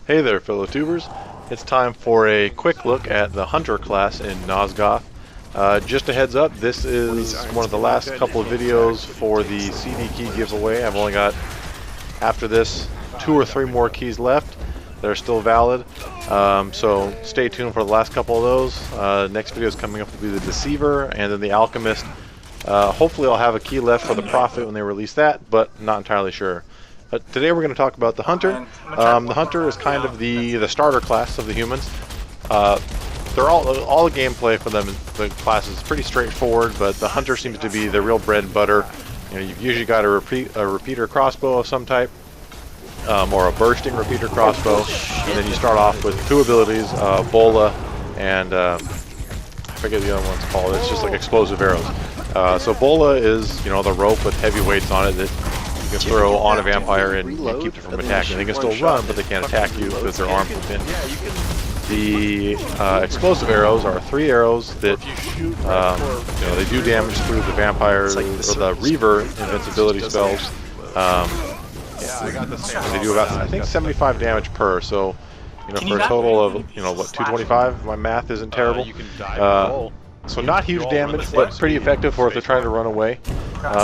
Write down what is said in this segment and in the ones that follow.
Hey there, fellow tubers. It's time for a quick look at the Hunter class in Nosgoth. Just a heads up, this is one of the last couple of videos for the CD key giveaway. I've only got, after this, 2 or 3 more keys left that are still valid. So stay tuned for the last couple of those. Next video is coming up will be the Deceiver and then the Alchemist. Hopefully I'll have a key left for the Prophet when they release that, but not entirely sure. But today we're going to talk about the Hunter. The Hunter is kind of the starter class of the humans. They're all the gameplay for them. The class is pretty straightforward, but the Hunter seems to be the real bread and butter. You know, you've usually got a repeater crossbow of some type, or a bursting repeater crossbow, and then you start off with 2 abilities, Bola and I forget the other one's called. It's just like explosive arrows. So Bola is, you know, the rope with heavy weights on it that you can throw on a vampire and keep it from attacking. They can still run, but they can't attack you because they're armed with it. The explosive arrows are 3 arrows that you know, they do damage through the vampire or the Reaver invincibility spells. They do about, I think, 75 damage per. So, you know, for a total of, you know, what, 225? My math isn't terrible. So not huge damage, but pretty effective for if they're trying to run away.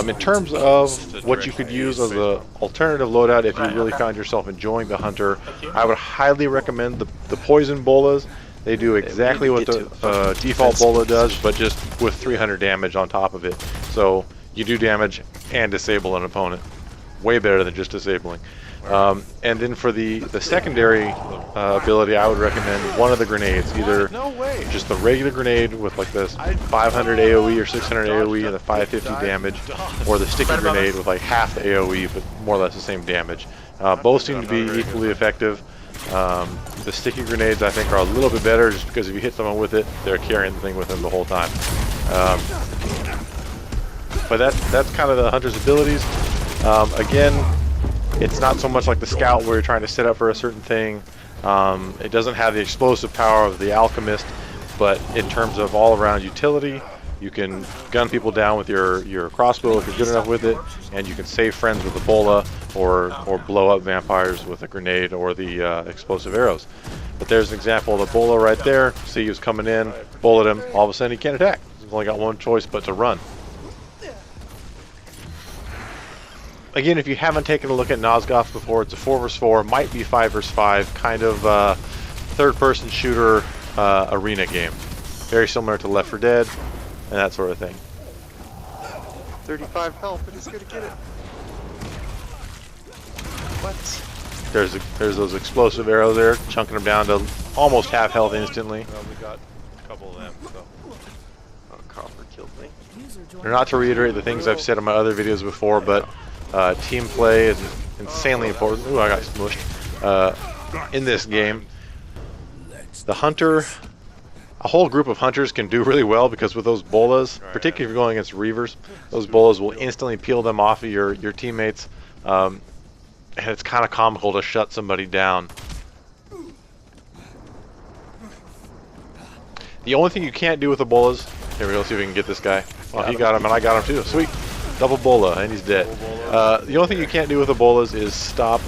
In terms of what you could use as an alternative loadout if you really found yourself enjoying the Hunter, I would highly recommend the Poison Bolas. They do exactly what the default Bola does, but just with 300 damage on top of it. So you do damage and disable an opponent. Way better than just disabling. And then for the secondary ability, I would recommend one of the grenades, either just the regular grenade with like this 500 AoE or 600 AoE and the 550 damage, or the sticky grenade with like half the AoE but more or less the same damage. Both seem to be equally effective. The sticky grenades I think are a little bit better just because if you hit someone with it, they're carrying the thing with them the whole time. But that's kind of the Hunter's abilities. Again, it's not so much like the Scout where you're trying to set up for a certain thing. It doesn't have the explosive power of the Alchemist, but in terms of all-around utility, you can gun people down with your crossbow if you're good enough with it, and you can save friends with a Bola or blow up vampires with a grenade or the explosive arrows. But there's an example of the Bola right there. See, he was coming in, bullet him, all of a sudden he can't attack. He's only got one choice but to run. Again, if you haven't taken a look at Nosgoth before, it's a 4 vs 4, might be 5 vs 5, kind of third-person shooter arena game. Very similar to Left 4 Dead and that sort of thing. 35 health, but he's gonna get it. What? There's those explosive arrows there, chunking them down to almost half health instantly. Well, we got a couple of them, so. Oh, Copper killed me. Or not to reiterate the things I've said in my other videos before, but team play is insanely important. Ooh, I got smushed. In this game, the Hunter, a whole group of Hunters can do really well because with those Bolas, particularly if you're going against Reavers, those Bolas will instantly peel them off of your teammates. And it's kind of comical to shut somebody down. The only thing you can't do with the Bolas, here we go, see if we can get this guy. Oh, he got him and I got him too. Sweet. Double Bola, and he's dead. The only thing you can't do with the Bolas is stop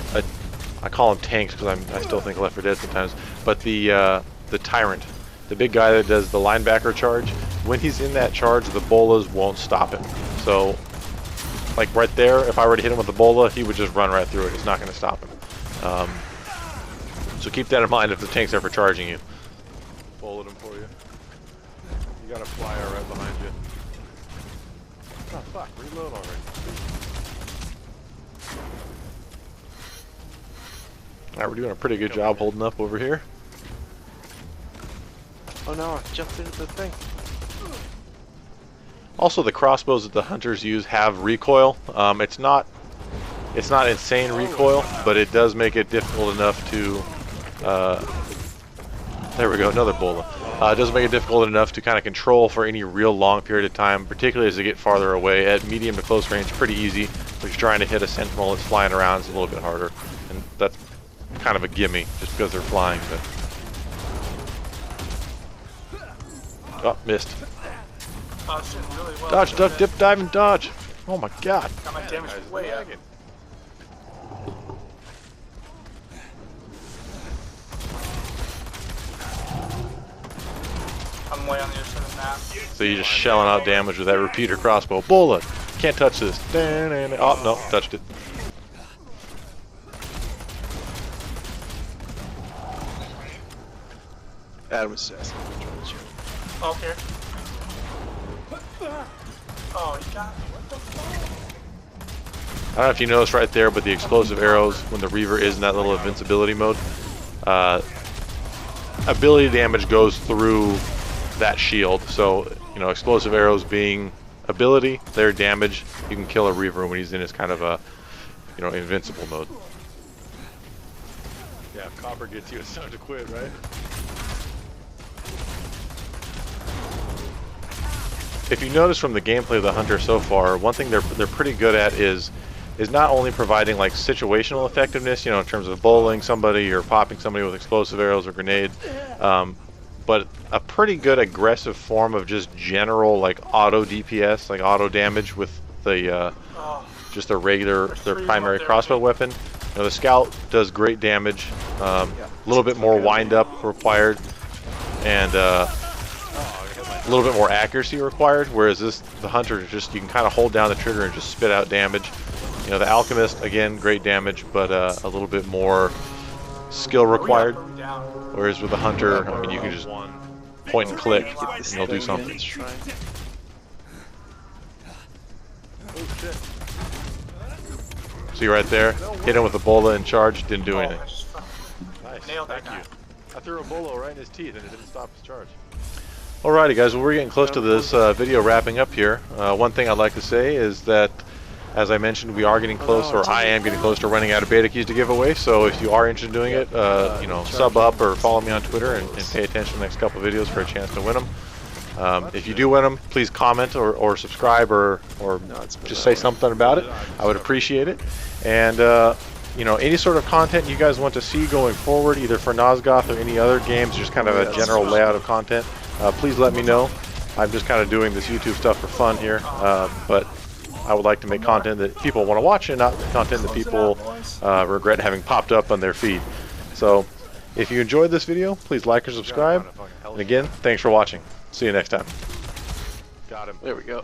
I call them tanks because I still think Left 4 Dead sometimes, but the Tyrant, the big guy that does the linebacker charge, when he's in that charge, the Bolas won't stop him. So, like right there, if I were to hit him with the Bola, he would just run right through it. It's not going to stop him. So keep that in mind if the tank's ever charging you. Bullet him for you. You got a flyer right behind you. Oh fuck, reload already. Alright, we're doing a pretty good job holding up over here. Oh no, I jumped into the thing. Also, the crossbows that the Hunters use have recoil. It's not insane recoil, but it does make it difficult enough to there we go, another Bola. It does make it difficult enough to kind of control for any real long period of time, particularly as they get farther away. At medium to close range, pretty easy. If you're trying to hit a sentinel that's flying around, it's a little bit harder. And that's kind of a gimme, just because they're flying. But oh, missed. Oh shit, really well. Dodge, duck, dip, dive, and dodge. Oh my god. Got my damage way up. I'm way on the other side of the map. So you're just shelling out damage with that repeater crossbow. Bola, can't touch this. Oh, no, touched it. Adam was asking me to join you. Okay. Oh, he got me. What the fuck? I don't know if you noticed right there, but the explosive arrows, when the Reaver is in that little invincibility mode, ability damage goes through that shield. So, you know, explosive arrows being ability, their damage, you can kill a Reaver when he's in his kind of a, you know, invincible mode. Yeah, if copper gets you, it's time to quit, right? If you notice from the gameplay of the Hunter so far, one thing they're pretty good at is not only providing like situational effectiveness, you know, in terms of bowling somebody or popping somebody with explosive arrows or grenade, but a pretty good aggressive form of just general like auto DPS, like auto damage with the just their primary crossbow weapon. You know, the Scout does great damage, a little bit more wind up required, and a little bit more accuracy required, whereas the Hunter, just you can kind of hold down the trigger and just spit out damage. You know, the Alchemist, again, great damage, but a little bit more skill required. Whereas with the Hunter, I mean, you can just point and click, and he'll do something. Oh shit. See right there, hit him with a Bola and charge, didn't do anything. Nice. Nailed that Thank guy. you. I threw a bolo right in his teeth and it didn't stop his charge. Alrighty guys, well we're getting close to this video wrapping up here. One thing I'd like to say is that, as I mentioned, we are getting close, or I am getting close to running out of beta keys to give away, so if you are interested in doing it, you know, sub up or follow me on Twitter and pay attention to the next couple videos for a chance to win them. If you do win them, please comment or subscribe or just say something about it. I would appreciate it. And you know, any sort of content you guys want to see going forward, either for Nosgoth or any other games, just kind of a general layout of content, please let me know. I'm just kind of doing this YouTube stuff for fun here, but I would like to make content that people want to watch and not content that people regret having popped up on their feed. So if you enjoyed this video, please like or subscribe. And again, thanks for watching. See you next time. Got him. There we go.